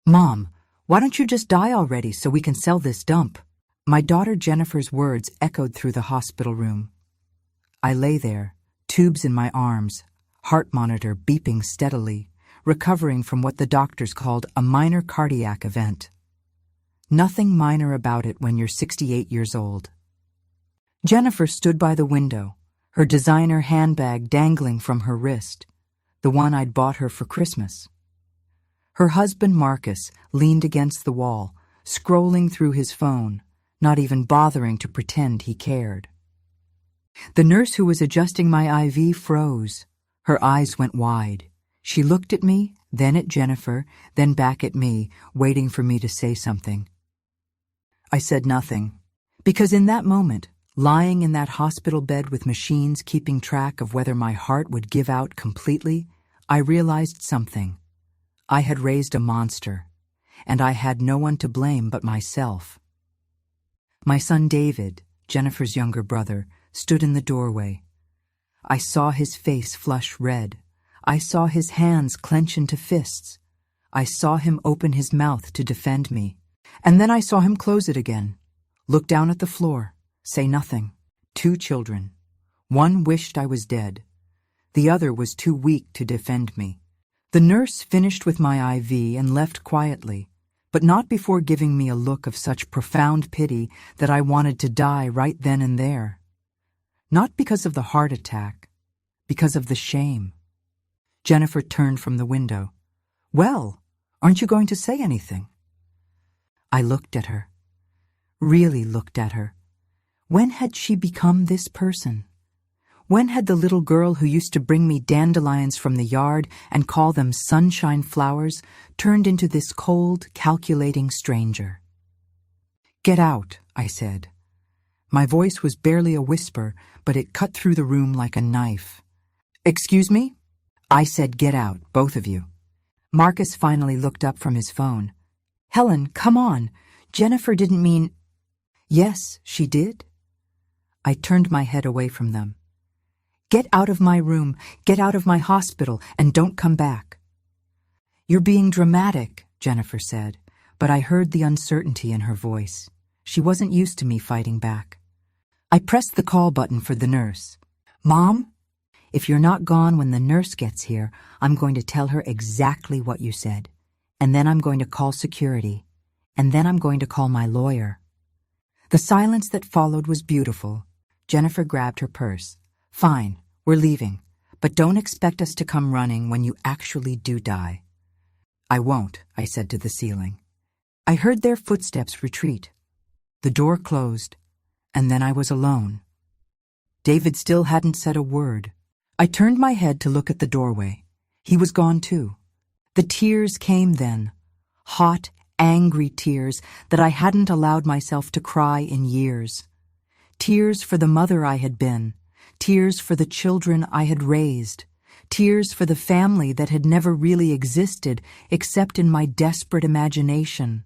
Mom, why don't you just die already so we can sell this dump? My daughter Jennifer's words echoed through the hospital room. I lay there, tubes in my arms, heart monitor beeping steadily, recovering from what the doctors called a minor cardiac event. Nothing minor about it when you're 68 years old. Jennifer stood by the window, her designer handbag dangling from her wrist, the one I'd bought her for Christmas. Her husband Marcus leaned against the wall, scrolling through his phone, not even bothering to pretend he cared. The nurse who was adjusting my IV froze. Her eyes went wide. She looked at me, then at Jennifer, then back at me, waiting for me to say something. I said nothing, because in that moment, lying in that hospital bed with machines keeping track of whether my heart would give out completely, I realized something. I had raised a monster, and I had no one to blame but myself. My son David, Jennifer's younger brother, stood in the doorway. I saw his face flush red. I saw his hands clench into fists. I saw him open his mouth to defend me, and then I saw him close it again, look down at the floor, say nothing. 2 children. One wished I was dead. The other was too weak to defend me. The nurse finished with my IV and left quietly, but not before giving me a look of such profound pity that I wanted to die right then and there. Not because of the heart attack, because of the shame. Jennifer turned from the window. "Well, aren't you going to say anything?" I looked at her, really looked at her. When had she become this person? When had the little girl who used to bring me dandelions from the yard and call them sunshine flowers turned into this cold, calculating stranger? "Get out," I said. My voice was barely a whisper, but it cut through the room like a knife. "Excuse me?" I said, "Get out, both of you." Marcus finally looked up from his phone. "Helen, come on. Jennifer didn't mean—" "Yes, she did." I turned my head away from them. "Get out of my room, get out of my hospital, and don't come back." "You're being dramatic," Jennifer said, but I heard the uncertainty in her voice. She wasn't used to me fighting back. I pressed the call button for the nurse. "Mom, if you're not gone when the nurse gets here, I'm going to tell her exactly what you said. And then I'm going to call security. And then I'm going to call my lawyer." The silence that followed was beautiful. Jennifer grabbed her purse. "Fine, we're leaving, but don't expect us to come running when you actually do die." "I won't," I said to the ceiling. I heard their footsteps retreat. The door closed, and then I was alone. David still hadn't said a word. I turned my head to look at the doorway. He was gone too. The tears came then, hot, angry tears that I hadn't allowed myself to cry in years. Tears for the mother I had been, tears for the children I had raised, tears for the family that had never really existed except in my desperate imagination.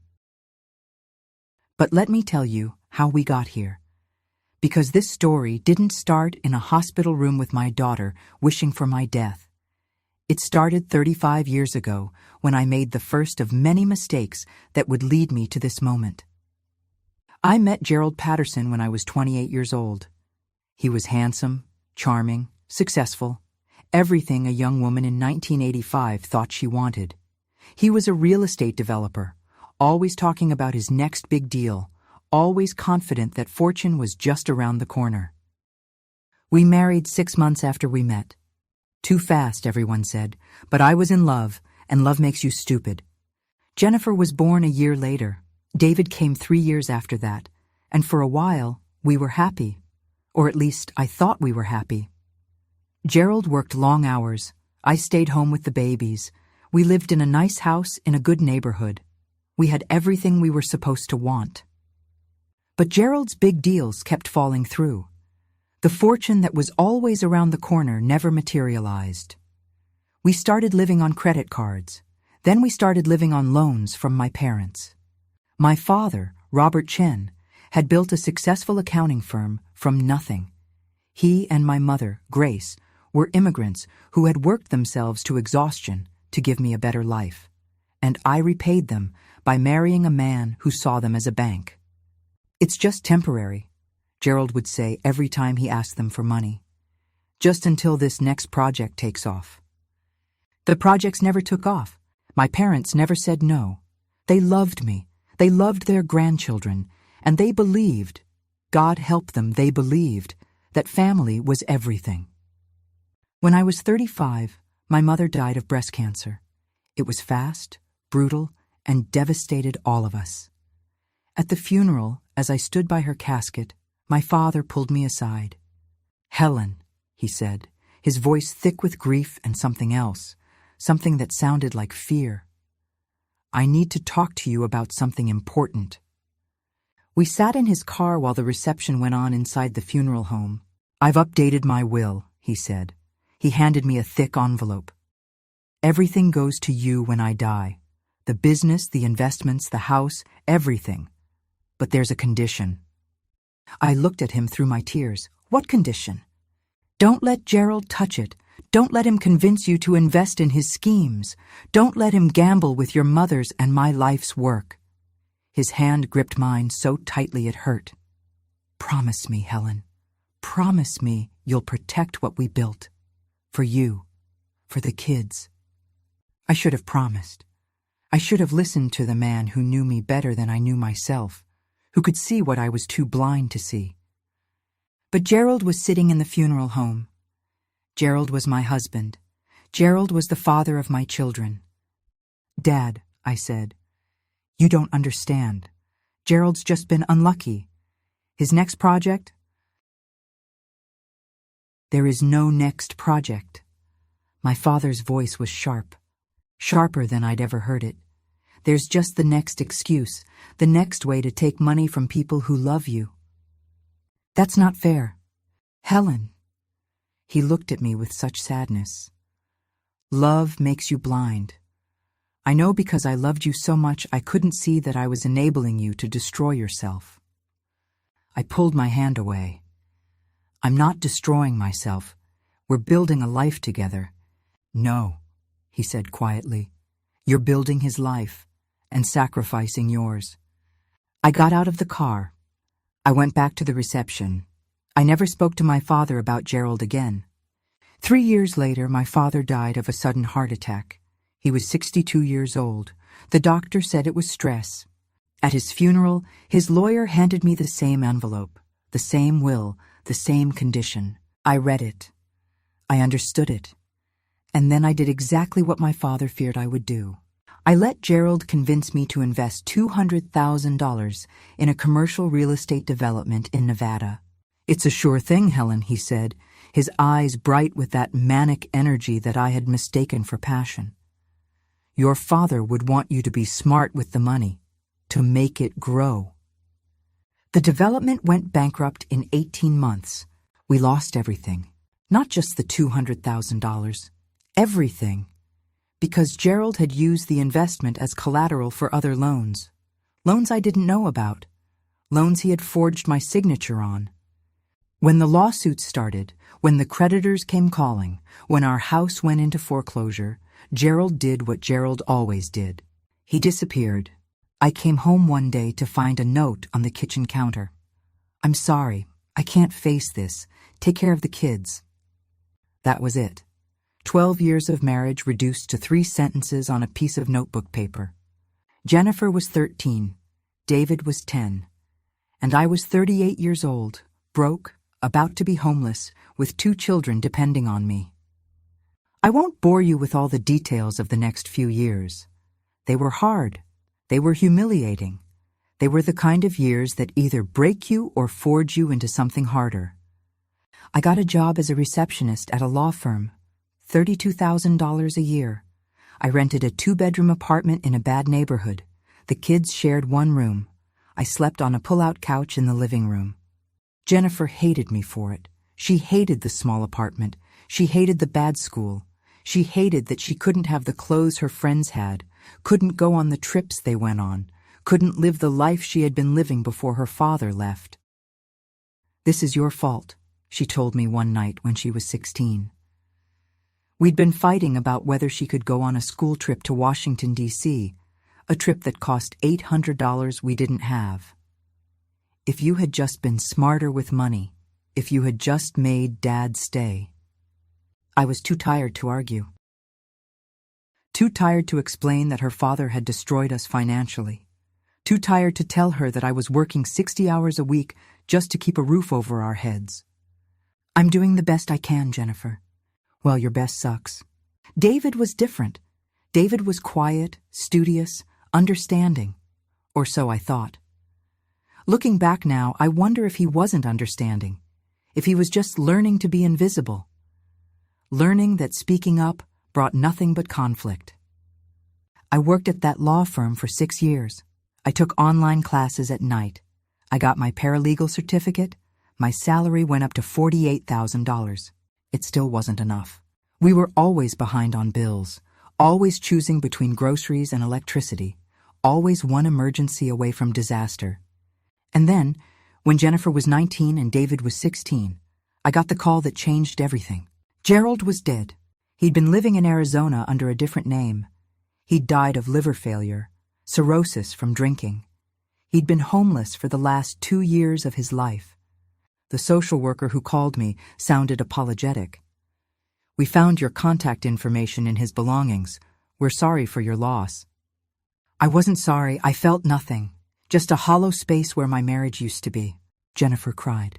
But let me tell you how we got here. Because this story didn't start in a hospital room with my daughter wishing for my death. It started 35 years ago when I made the first of many mistakes that would lead me to this moment. I met Gerald Patterson when I was 28 years old. He was handsome, charming, successful, everything a young woman in 1985 thought she wanted. He was a real estate developer, always talking about his next big deal, always confident that fortune was just around the corner. We married 6 months after we met. Too fast, everyone said, but I was in love, and love makes you stupid. Jennifer was born a year later. David came 3 years after that, and for a while, we were happy. Or at least, I thought we were happy. Gerald worked long hours. I stayed home with the babies. We lived in a nice house in a good neighborhood. We had everything we were supposed to want. But Gerald's big deals kept falling through. The fortune that was always around the corner never materialized. We started living on credit cards. Then we started living on loans from my parents. My father, Robert Chen, had built a successful accounting firm from nothing. He and my mother, Grace, were immigrants who had worked themselves to exhaustion to give me a better life. and I repaid them by marrying a man who saw them as a bank. It's just temporary, Gerald would say every time he asked them for money. Just until this next project takes off. The projects never took off. My parents never said no. They loved me. They loved their grandchildren. And they believed, God help them, they believed, that family was everything. When I was 35, my mother died of breast cancer. It was fast, brutal, and devastated all of us. At the funeral, as I stood by her casket, my father pulled me aside. "Helen," he said, his voice thick with grief and something else, something that sounded like fear. "I need to talk to you about something important." We sat in his car while the reception went on inside the funeral home. "I've updated my will," he said. He handed me a thick envelope. "Everything goes to you when I die. The business, the investments, the house, everything. But there's a condition." I looked at him through my tears. "What condition?" "Don't let Gerald touch it. Don't let him convince you to invest in his schemes. Don't let him gamble with your mother's and my life's work." His hand gripped mine so tightly it hurt. "Promise me, Helen. Promise me you'll protect what we built. For you. For the kids." I should have promised. I should have listened to the man who knew me better than I knew myself, who could see what I was too blind to see. But Gerald was sitting in the funeral home. Gerald was my husband. Gerald was the father of my children. "Dad," I said, "you don't understand. Gerald's just been unlucky. His next project?" "There is no next project." My father's voice was sharp, sharper than I'd ever heard it. "There's just the next excuse, the next way to take money from people who love you." "That's not fair." "Helen." He looked at me with such sadness. "Love makes you blind. I know because I loved you so much I couldn't see that I was enabling you to destroy yourself." I pulled my hand away. "I'm not destroying myself. We're building a life together." "No," he said quietly. "You're building his life and sacrificing yours." I got out of the car. I went back to the reception. I never spoke to my father about Gerald again. 3 years later, my father died of a sudden heart attack. He was 62 years old. The doctor said it was stress. At his funeral, his lawyer handed me the same envelope, the same will, the same condition. I read it. I understood it. And then I did exactly what my father feared I would do. I let Gerald convince me to invest $200,000 in a commercial real estate development in Nevada. "It's a sure thing, Helen," he said, his eyes bright with that manic energy that I had mistaken for passion. "Your father would want you to be smart with the money, to make it grow." The development went bankrupt in 18 months. We lost everything, not just the $200,000, everything, because Gerald had used the investment as collateral for other loans. Loans I didn't know about, loans he had forged my signature on. When the lawsuits started, when the creditors came calling, when our house went into foreclosure, Gerald did what Gerald always did. He disappeared. I came home one day to find a note on the kitchen counter. "I'm sorry. I can't face this. Take care of the kids." That was it. 12 years of marriage reduced to 3 sentences on a piece of notebook paper. Jennifer was 13. David was 10. And I was 38 years old, broke, about to be homeless, with 2 children depending on me. I won't bore you with all the details of the next few years. They were hard. They were humiliating. They were the kind of years that either break you or forge you into something harder. I got a job as a receptionist at a law firm, $32,000 a year. I rented a 2-bedroom apartment in a bad neighborhood. The kids shared one room. I slept on a pull-out couch in the living room. Jennifer hated me for it. She hated the small apartment. She hated the bad school. She hated that she couldn't have the clothes her friends had, couldn't go on the trips they went on, couldn't live the life she had been living before her father left. "This is your fault," she told me one night when she was 16. We'd been fighting about whether she could go on a school trip to Washington, D.C., a trip that cost $800 we didn't have. If you had just been smarter with money, if you had just made Dad stay. I was too tired to argue. Too tired to explain that her father had destroyed us financially. Too tired to tell her that I was working 60 hours a week just to keep a roof over our heads. I'm doing the best I can, Jennifer. Well, your best sucks. David was different. David was quiet, studious, understanding. Or so I thought. Looking back now, I wonder if he wasn't understanding. If he was just learning to be invisible. Learning that speaking up brought nothing but conflict. I worked at that law firm for 6 years. I took online classes at night. I got my paralegal certificate. My salary went up to $48,000. It still wasn't enough. We were always behind on bills, always choosing between groceries and electricity, always one emergency away from disaster. And then, when Jennifer was 19 and David was 16, I got the call that changed everything. Gerald was dead. He'd been living in Arizona under a different name. He'd died of liver failure, cirrhosis from drinking. He'd been homeless for the last 2 years of his life. The social worker who called me sounded apologetic. "We found your contact information in his belongings. We're sorry for your loss." I wasn't sorry. I felt nothing. Just a hollow space where my marriage used to be. Jennifer cried.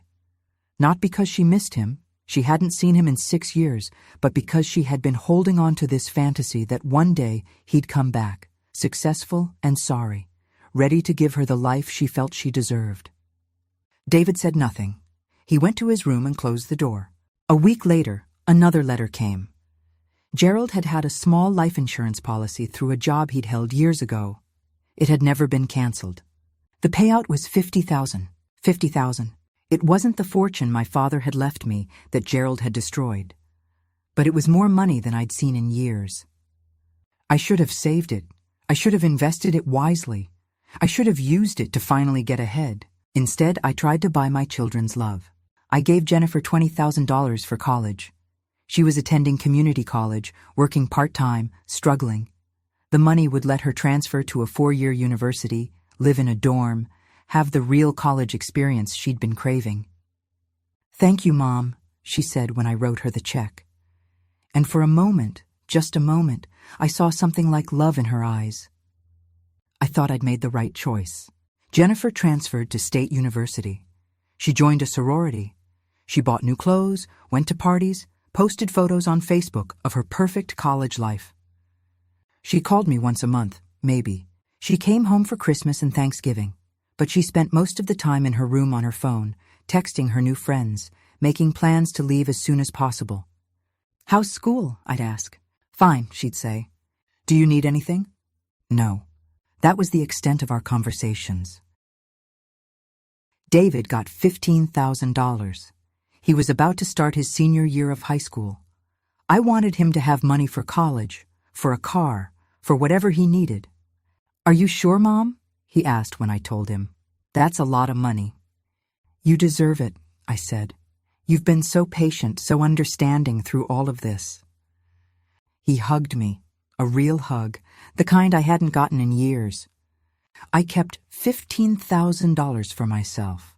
Not because she missed him. She hadn't seen him in 6 years, but because she had been holding on to this fantasy that one day he'd come back, successful and sorry, ready to give her the life she felt she deserved. David said nothing. He went to his room and closed the door. A week later, another letter came. Gerald had had a small life insurance policy through a job he'd held years ago. It had never been canceled. The payout was $50,000. $50,000. It wasn't the fortune my father had left me that Gerald had destroyed, but it was more money than I'd seen in years. I should have saved it. I should have invested it wisely. I should have used it to finally get ahead. Instead, I tried to buy my children's love. I gave Jennifer $20,000 for college. She was attending community college, working part-time, struggling. The money would let her transfer to a 4-year university, live in a dorm, have the real college experience she'd been craving. "Thank you, Mom," she said when I wrote her the check. And for a moment, just a moment, I saw something like love in her eyes. I thought I'd made the right choice. Jennifer transferred to State University. She joined a sorority. She bought new clothes, went to parties, posted photos on Facebook of her perfect college life. She called me once a month, maybe. She came home for Christmas and Thanksgiving. But she spent most of the time in her room on her phone, texting her new friends, making plans to leave as soon as possible. "How's school?" I'd ask. "Fine," she'd say. "Do you need anything?" No. That was the extent of our conversations. David got $15,000. He was about to start his senior year of high school. I wanted him to have money for college, for a car, for whatever he needed. "Are you sure, Mom?" he asked when I told him. "That's a lot of money." "You deserve it," I said. "You've been so patient, so understanding through all of this." He hugged me, a real hug, the kind I hadn't gotten in years. I kept $15,000 for myself.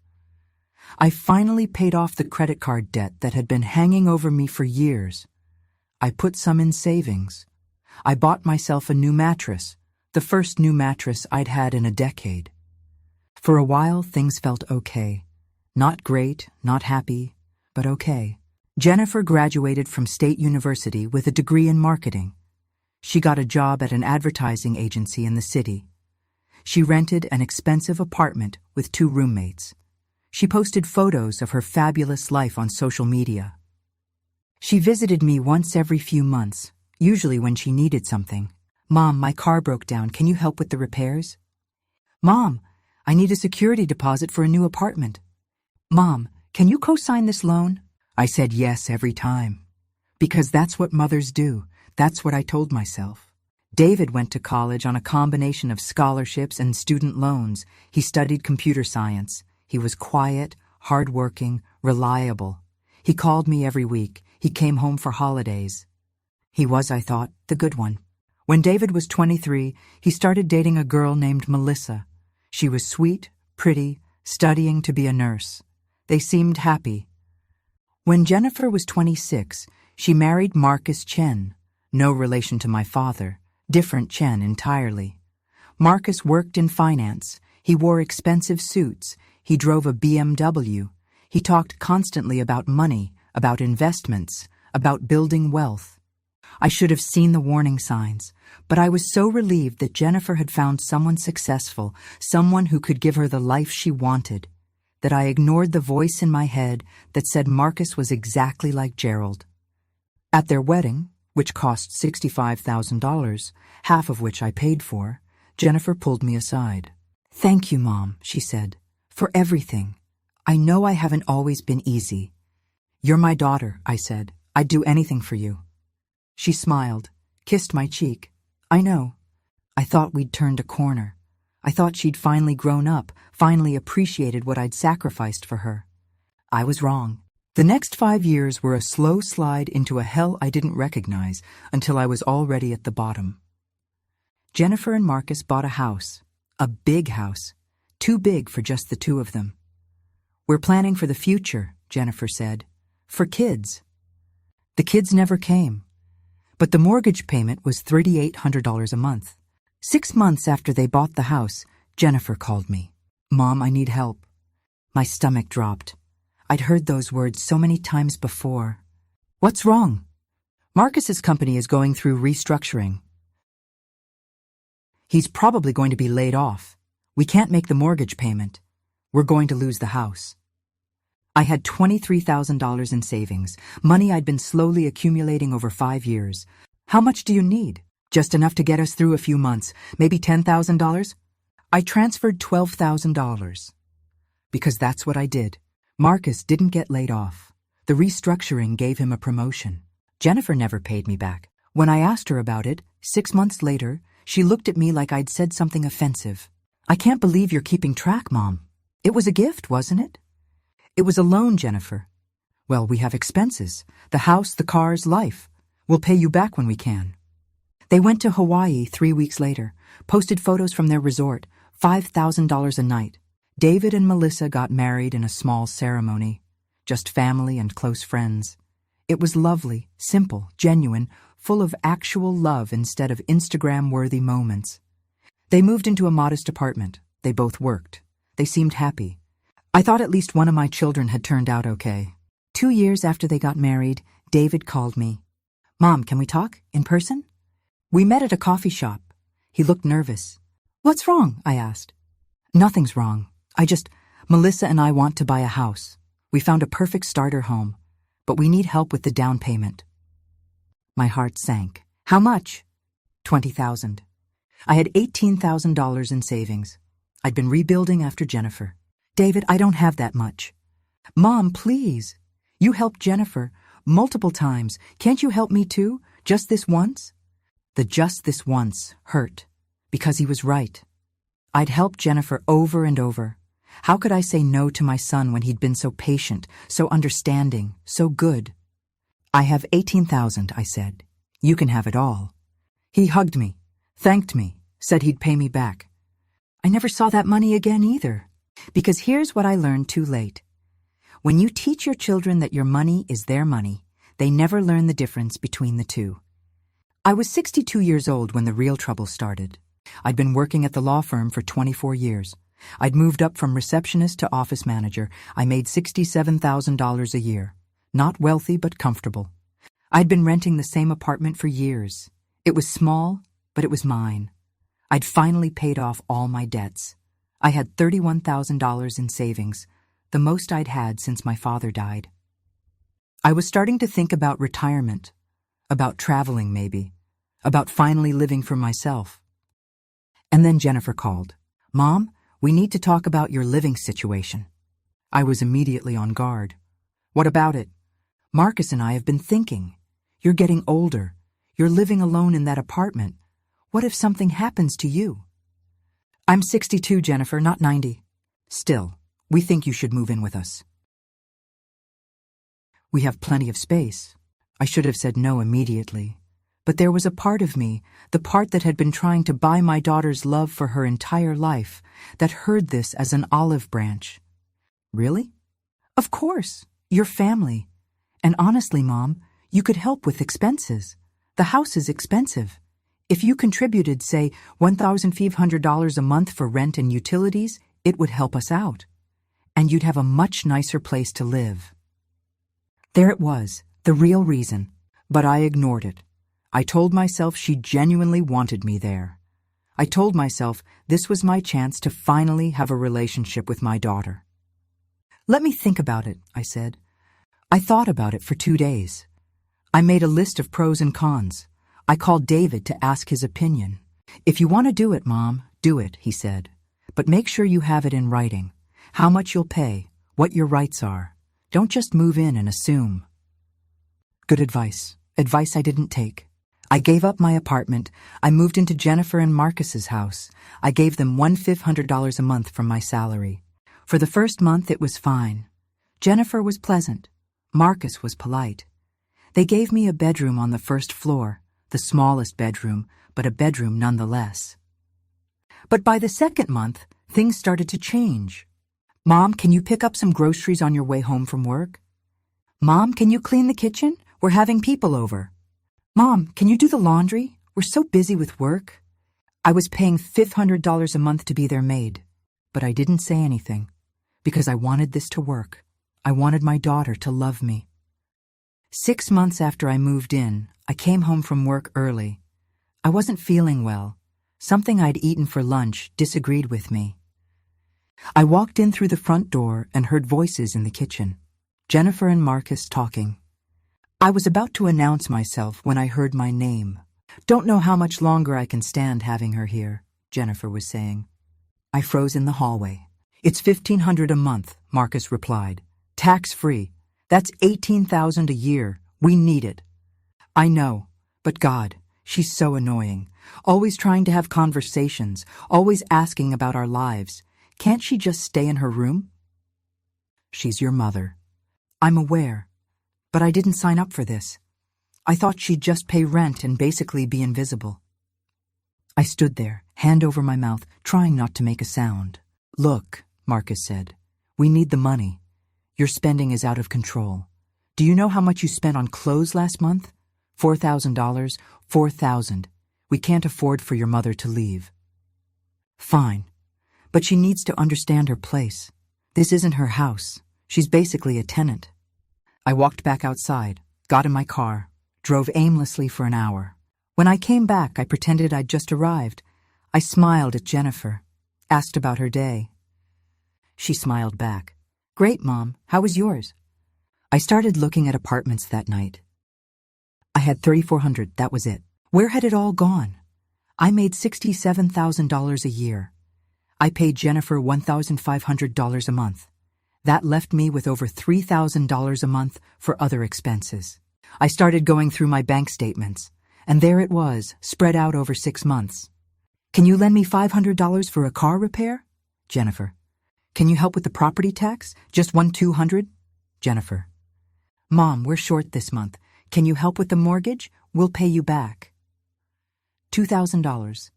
I finally paid off the credit card debt that had been hanging over me for years. I put some in savings. I bought myself a new mattress, the first new mattress I'd had in a decade. For a while, things felt okay. Not great, not happy, but okay. Jennifer graduated from State University with a degree in marketing. She got a job at an advertising agency in the city. She rented an expensive apartment with 2 roommates. She posted photos of her fabulous life on social media. She visited me once every few months, usually when she needed something. "Mom, my car broke down. Can you help with the repairs?" "Mom, I need a security deposit for a new apartment." "Mom, can you co-sign this loan?" I said yes every time. Because that's what mothers do. That's what I told myself. David went to college on a combination of scholarships and student loans. He studied computer science. He was quiet, hardworking, reliable. He called me every week. He came home for holidays. He was, I thought, the good one. When David was 23, he started dating a girl named Melissa. She was sweet, pretty, studying to be a nurse. They seemed happy. When Jennifer was 26, she married Marcus Chen, no relation to my father, different Chen entirely. Marcus worked in finance. He wore expensive suits. He drove a BMW. He talked constantly about money, about investments, about building wealth. I should have seen the warning signs, but I was so relieved that Jennifer had found someone successful, someone who could give her the life she wanted, that I ignored the voice in my head that said Marcus was exactly like Gerald. At their wedding, which cost $65,000, half of which I paid for, Jennifer pulled me aside. "Thank you, Mom," she said, "for everything. I know I haven't always been easy." "You're my daughter," I said. "I'd do anything for you." She smiled, kissed my cheek. "I know." I thought we'd turned a corner. I thought she'd finally grown up, finally appreciated what I'd sacrificed for her. I was wrong. The next 5 years were a slow slide into a hell I didn't recognize until I was already at the bottom. Jennifer and Marcus bought a house, a big house, too big for just the two of them. "We're planning for the future," Jennifer said. "For kids." The kids never came. But the mortgage payment was $3,800 a month. 6 months after they bought the house, Jennifer called me. "Mom, I need help." My stomach dropped. I'd heard those words so many times before. "What's wrong?" "Marcus's company is going through restructuring. He's probably going to be laid off. We can't make the mortgage payment. We're going to lose the house." I had $23,000 in savings, money I'd been slowly accumulating over 5 years. "How much do you need?" "Just enough to get us through a few months, maybe $10,000? I transferred $12,000. Because that's what I did. Marcus didn't get laid off. The restructuring gave him a promotion. Jennifer never paid me back. When I asked her about it, 6 months later, she looked at me like I'd said something offensive. "I can't believe you're keeping track, Mom. It was a gift, wasn't it?" "It was a loan, Jennifer." "Well, we have expenses. The house, the cars, life. We'll pay you back when we can." They went to Hawaii 3 weeks later, posted photos from their resort, $5,000 a night. David and Melissa got married in a small ceremony, just family and close friends. It was lovely, simple, genuine, full of actual love instead of Instagram-worthy moments. They moved into a modest apartment. They both worked. They seemed happy. I thought at least one of my children had turned out okay. 2 years after they got married, David called me. "Mom, can we talk? In person?" We met at a coffee shop. He looked nervous. "What's wrong?" I asked. "Nothing's wrong. Melissa and I want to buy a house. We found a perfect starter home, but we need help with the down payment." My heart sank. "How much?" $20,000. I had $18,000 in savings. I'd been rebuilding after Jennifer. "David, I don't have that much." "Mom, please. You helped Jennifer multiple times. Can't you help me too? Just this once?" The "just this once" hurt, because he was right. I'd helped Jennifer over and over. How could I say no to my son when he'd been so patient, so understanding, so good? "I have $18,000, I said. "You can have it all." He hugged me, thanked me, said he'd pay me back. I never saw that money again either. Because here's what I learned too late. When you teach your children that your money is their money, they never learn the difference between the two. I was 62 years old when the real trouble started. I'd been working at the law firm for 24 years. I'd moved up from receptionist to office manager. I made $67,000 a year. Not wealthy, but comfortable. I'd been renting the same apartment for years. It was small, but it was mine. I'd finally paid off all my debts. I had $31,000 in savings, the most I'd had since my father died. I was starting to think about retirement, about traveling maybe, about finally living for myself. And then Jennifer called. "Mom, we need to talk about your living situation." I was immediately on guard. "What about it?" "Marcus and I have been thinking. You're getting older. You're living alone in that apartment. What if something happens to you?" "I'm 62, Jennifer, not 90. Still, we think you should move in with us. We have plenty of space." I should have said no immediately. But there was a part of me, the part that had been trying to buy my daughter's love for her entire life, that heard this as an olive branch. Really? Of course, your family. And honestly, Mom, you could help with expenses. The house is expensive. If you contributed, say, $1,500 a month for rent and utilities, it would help us out. And you'd have a much nicer place to live. There it was, the real reason. But I ignored it. I told myself she genuinely wanted me there. I told myself this was my chance to finally have a relationship with my daughter. Let me think about it, I said. I thought about it for 2 days. I made a list of pros and cons. I called David to ask his opinion. If you want to do it, Mom, do it, he said. But make sure you have it in writing. How much you'll pay, what your rights are. Don't just move in and assume. Good advice. Advice I didn't take. I gave up my apartment. I moved into Jennifer and Marcus's house. I gave them $1,500 a month from my salary. For the first month, it was fine. Jennifer was pleasant. Marcus was polite. They gave me a bedroom on the first floor, the smallest bedroom, but a bedroom nonetheless. But by the second month, things started to change. Mom, can you pick up some groceries on your way home from work? Mom, can you clean the kitchen? We're having people over. Mom, can you do the laundry? We're so busy with work. I was paying $500 a month to be their maid, but I didn't say anything because I wanted this to work. I wanted my daughter to love me. 6 months after I moved in, I came home from work early. I wasn't feeling well. Something I'd eaten for lunch disagreed with me. I walked in through the front door and heard voices in the kitchen. Jennifer and Marcus talking. I was about to announce myself when I heard my name. Don't know how much longer I can stand having her here, Jennifer was saying. I froze in the hallway. It's $1,500 a month, Marcus replied. Tax-free. That's $18,000 a year. We need it. I know, but God, she's so annoying. Always trying to have conversations, always asking about our lives. Can't she just stay in her room? She's your mother. I'm aware. But I didn't sign up for this. I thought she'd just pay rent and basically be invisible. I stood there, hand over my mouth, trying not to make a sound. Look, Marcus said, we need the money. Your spending is out of control. Do you know how much you spent on clothes last month? $4,000, $4,000. We can't afford for your mother to leave. Fine, but she needs to understand her place. This isn't her house. She's basically a tenant. I walked back outside, got in my car, drove aimlessly for an hour. When I came back, I pretended I'd just arrived. I smiled at Jennifer, asked about her day. She smiled back. Great, Mom. How was yours? I started looking at apartments that night. I had $3,400, that was it. Where had it all gone? I made $67,000 a year. I paid Jennifer $1,500 a month. That left me with over $3,000 a month for other expenses. I started going through my bank statements, and there it was, spread out over 6 months. Can you lend me $500 for a car repair? Jennifer. Can you help with the property tax? Just $200? Jennifer. Mom, we're short this month. Can you help with the mortgage? We'll pay you back. $2,000.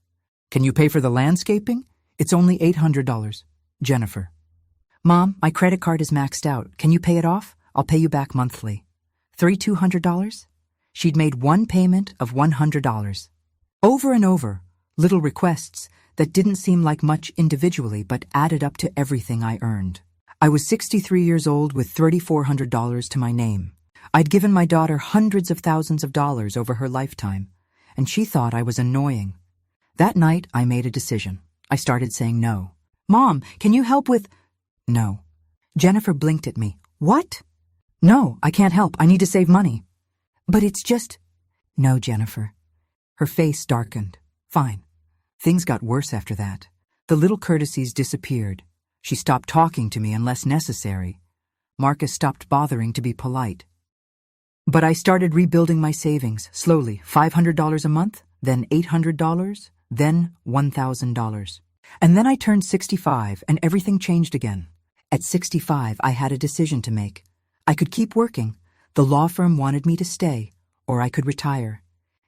Can you pay for the landscaping? It's only $800. Jennifer. Mom, my credit card is maxed out. Can you pay it off? I'll pay you back monthly. $200? She'd made one payment of $100. Over and over, little requests that didn't seem like much individually but added up to everything I earned. I was 63 years old with $3,400 to my name. I'd given my daughter hundreds of thousands of dollars over her lifetime, and she thought I was annoying. That night, I made a decision. I started saying no. Mom, can you help with... No. Jennifer blinked at me. What? No, I can't help. I need to save money. But it's just... No, Jennifer. Her face darkened. Fine. Things got worse after that. The little courtesies disappeared. She stopped talking to me unless necessary. Marcus stopped bothering to be polite. But I started rebuilding my savings, slowly. $500 a month, then $800, then $1,000. And then I turned 65 and everything changed again. At 65, I had a decision to make. I could keep working. The law firm wanted me to stay, or I could retire.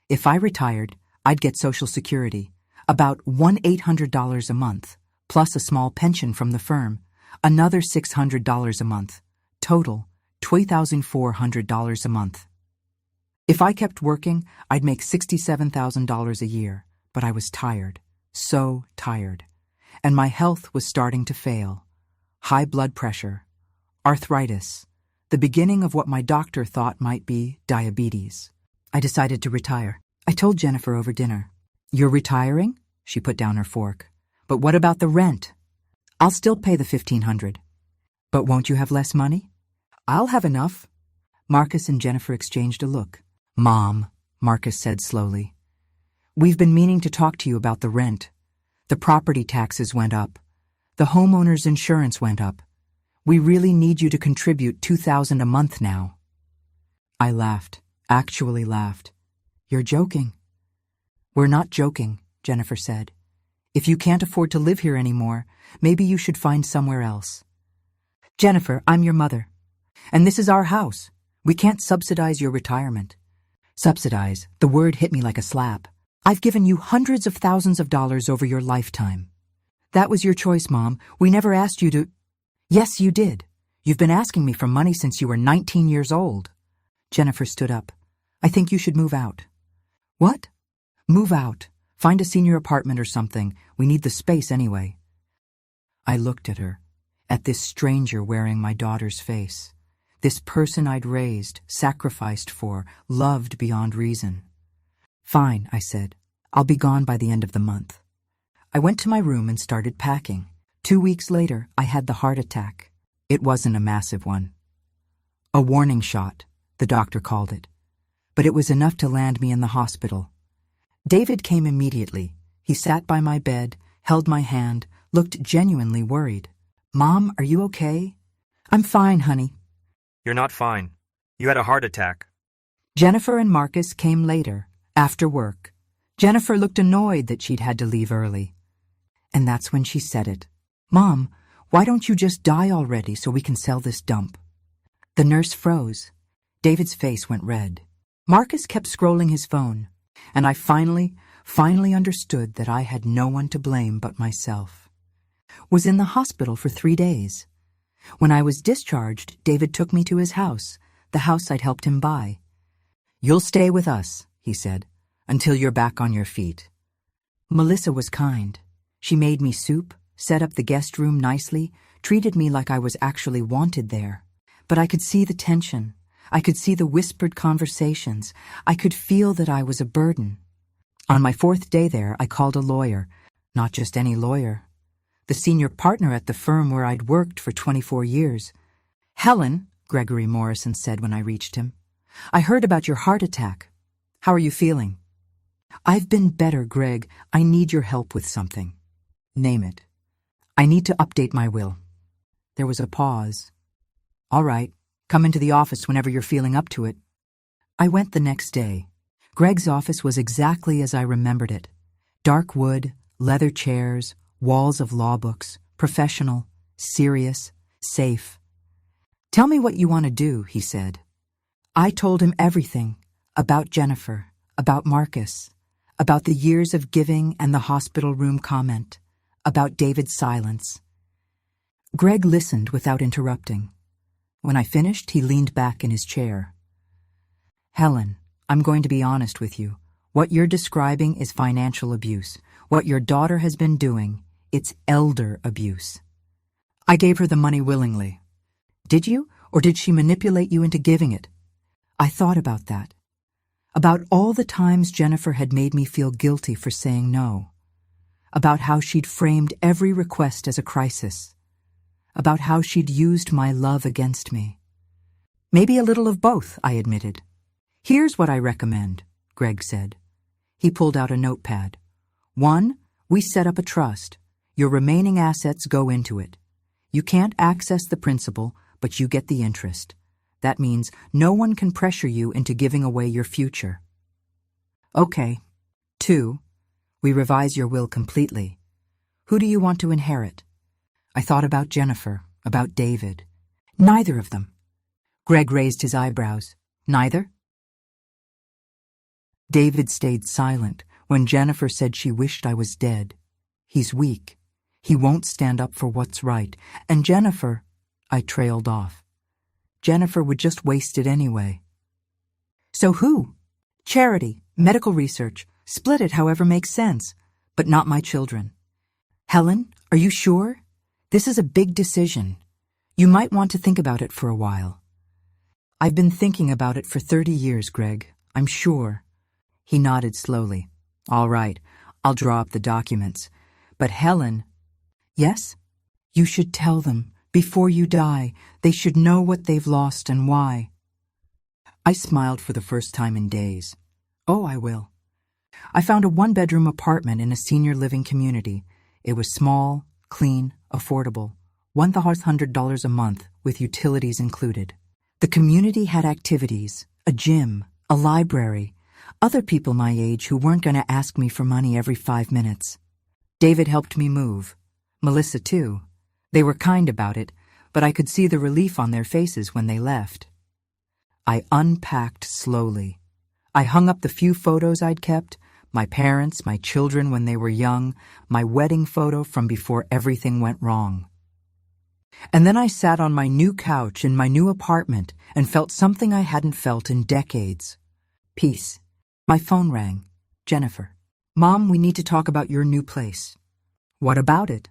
If I retired, I'd get Social Security, about $1,800 a month, plus a small pension from the firm, another $600 a month, total $2,400 a month. If I kept working, I'd make $67,000 a year, but I was tired, so tired, and my health was starting to fail. High blood pressure, arthritis, the beginning of what my doctor thought might be diabetes. I decided to retire. I told Jennifer over dinner. "You're retiring?" She put down her fork. "But what about the rent?" "I'll still pay the $1,500. "But won't you have less money?" "I'll have enough." Marcus and Jennifer exchanged a look. "Mom," Marcus said slowly, "we've been meaning to talk to you about the rent. The property taxes went up. The homeowner's insurance went up. We really need you to contribute $2,000 a month now." I laughed, actually laughed. "You're joking." "We're not joking," Jennifer said. "If you can't afford to live here anymore, maybe you should find somewhere else." "Jennifer, I'm your mother. And this is our house. We can't subsidize your retirement." Subsidize, the word hit me like a slap. "I've given you hundreds of thousands of dollars over your lifetime." "That was your choice, Mom. We never asked you to—" "Yes, you did. You've been asking me for money since you were 19 years old. Jennifer stood up. "I think you should move out." "What?" "Move out. Find a senior apartment or something. We need the space anyway." I looked at her, at this stranger wearing my daughter's face, this person I'd raised, sacrificed for, loved beyond reason. "Fine," I said. "I'll be gone by the end of the month." I went to my room and started packing. 2 weeks later, I had the heart attack. It wasn't a massive one. A warning shot, the doctor called it. But it was enough to land me in the hospital. David came immediately. He sat by my bed, held my hand, looked genuinely worried. "Mom, are you okay?" "I'm fine, honey." "You're not fine. You had a heart attack." Jennifer and Marcus came later, after work. Jennifer looked annoyed that she'd had to leave early. And that's when she said it. "Mom, why don't you just die already so we can sell this dump?" The nurse froze. David's face went red. Marcus kept scrolling his phone, and I finally understood that I had no one to blame but myself. Was in the hospital for 3 days. When I was discharged, David took me to his house, the house I'd helped him buy. "You'll stay with us," he said, "until you're back on your feet." Melissa was kind. She made me soup, set up the guest room nicely, treated me like I was actually wanted there. But I could see the tension. I could see the whispered conversations. I could feel that I was a burden. On my 4th day there, I called a lawyer. Not just any lawyer. The senior partner at the firm where I'd worked for 24 years. "Helen," Gregory Morrison said when I reached him, "I heard about your heart attack. How are you feeling?" "I've been better, Greg. I need your help with something." "Name it." "I need to update my will." There was a pause. "All right. Come into the office whenever you're feeling up to it." I went the next day. Greg's office was exactly as I remembered it. Dark wood, leather chairs, walls of law books, professional, serious, safe. "Tell me what you want to do," he said. I told him everything, about Jennifer, about Marcus, about the years of giving and the hospital room comment, about David's silence. Greg listened without interrupting. When I finished, he leaned back in his chair. "Helen, I'm going to be honest with you. What you're describing is financial abuse. What your daughter has been doing, it's elder abuse." I gave her the money willingly. "Did you, or did she manipulate you into giving it?" I thought about that. About all the times Jennifer had made me feel guilty for saying no. About how she'd framed every request as a crisis. About how she'd used my love against me. "Maybe a little of both," I admitted. "Here's what I recommend," Greg said. He pulled out a notepad. 1, we set up a trust. Your remaining assets go into it. You can't access the principal, but you get the interest. That means no one can pressure you into giving away your future. Okay. 2, we revise your will completely. Who do you want to inherit? I thought about Jennifer, about David. Neither of them. Greg raised his eyebrows. Neither? David stayed silent when Jennifer said she wished I was dead. He's weak. He won't stand up for what's right. And Jennifer, I trailed off. Jennifer would just waste it anyway. So who? Charity, medical research, split it however makes sense, but not my children. Helen, are you sure? This is a big decision. You might want to think about it for a while. I've been thinking about it for 30 years, Greg. I'm sure. He nodded slowly. All right, I'll draw up the documents. But Helen... Yes? You should tell them. Before you die, they should know what they've lost and why. I smiled for the first time in days. Oh, I will. I found a one-bedroom apartment in a senior living community. It was small, clean, affordable. $1,100 a month with utilities included. The community had activities, a gym, a library, other people my age who weren't going to ask me for money every 5 minutes. David helped me move. Melissa, too. They were kind about it, but I could see the relief on their faces when they left. I unpacked slowly. I hung up the few photos I'd kept, my parents, my children when they were young, my wedding photo from before everything went wrong. And then I sat on my new couch in my new apartment and felt something I hadn't felt in decades. Peace. My phone rang. Jennifer. Mom, we need to talk about your new place. What about it?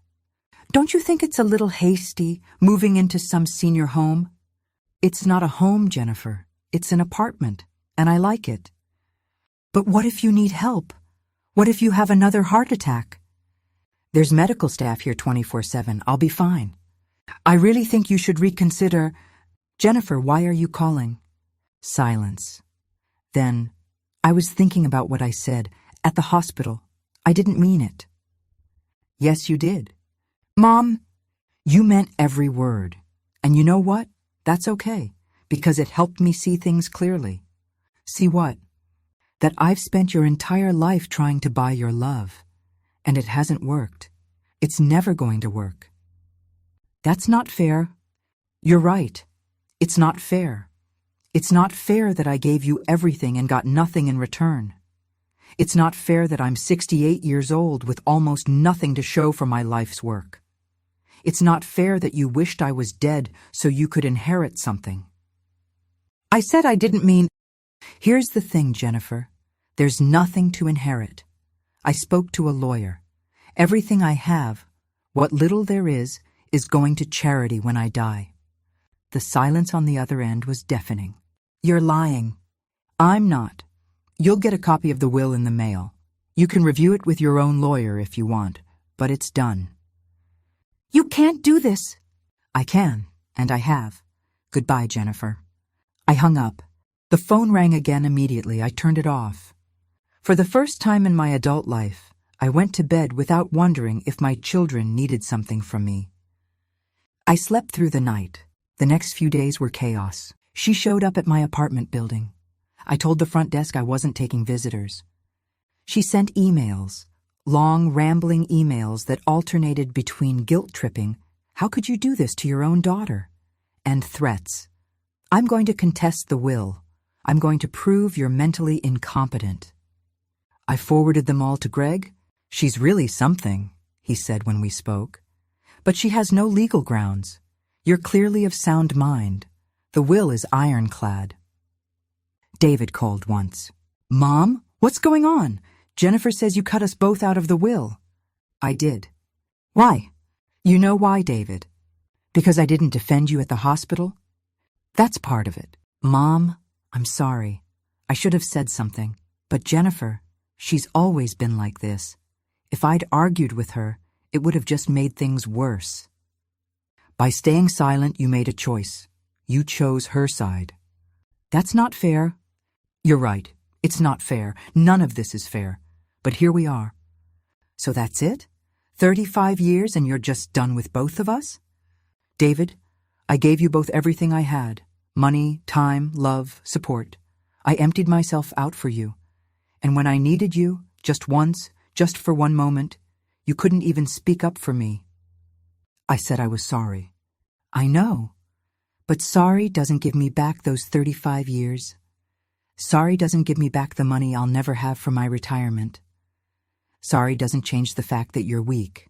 Don't you think it's a little hasty, moving into some senior home? It's not a home, Jennifer. It's an apartment, and I like it. But what if you need help? What if you have another heart attack? There's medical staff here 24/7. I'll be fine. I really think you should reconsider. Jennifer, why are you calling? Silence. Then, I was thinking about what I said at the hospital. I didn't mean it. Yes, you did. Mom, you meant every word. And you know what? That's okay, because it helped me see things clearly. See what? That I've spent your entire life trying to buy your love, and it hasn't worked. It's never going to work. That's not fair. You're right. It's not fair. It's not fair that I gave you everything and got nothing in return. It's not fair that I'm 68 years old with almost nothing to show for my life's work. It's not fair that you wished I was dead so you could inherit something. I said I didn't mean... Here's the thing, Jennifer. There's nothing to inherit. I spoke to a lawyer. Everything I have, what little there is going to charity when I die. The silence on the other end was deafening. You're lying. I'm not. You'll get a copy of the will in the mail. You can review it with your own lawyer if you want, but it's done. You can't do this. I can, and I have. Goodbye, Jennifer. I hung up. The phone rang again immediately. I turned it off. For the first time in my adult life, I went to bed without wondering if my children needed something from me. I slept through the night. The next few days were chaos. She showed up at my apartment building. I told the front desk I wasn't taking visitors. She sent emails, long, rambling emails that alternated between guilt-tripping, how could you do this to your own daughter, and threats. I'm going to contest the will. I'm going to prove you're mentally incompetent. I forwarded them all to Greg. She's really something, he said when we spoke. But she has no legal grounds. You're clearly of sound mind. The will is ironclad. David called once. Mom, what's going on? Jennifer says you cut us both out of the will. I did. Why? You know why, David. Because I didn't defend you at the hospital? That's part of it. Mom, I'm sorry. I should have said something. But Jennifer, she's always been like this. If I'd argued with her, it would have just made things worse. By staying silent, you made a choice. You chose her side. That's not fair. You're right. It's not fair. None of this is fair. But here we are. So that's it? 35 years and you're just done with both of us? David, I gave you both everything I had. Money, time, love, support. I emptied myself out for you. And when I needed you, just once, just for one moment, you couldn't even speak up for me. I said I was sorry. I know. But sorry doesn't give me back those 35 years. Sorry doesn't give me back the money I'll never have for my retirement. Sorry doesn't change the fact that you're weak.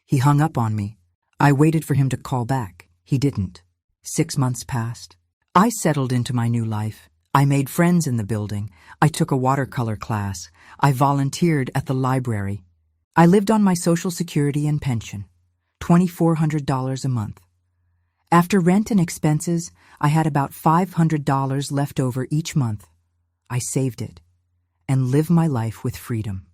He hung up on me. I waited for him to call back. He didn't. 6 months passed. I settled into my new life. I made friends in the building. I took a watercolor class. I volunteered at the library. I lived on my Social Security and pension, $2,400 a month. After rent and expenses, I had about $500 left over each month. I saved it and lived my life with freedom.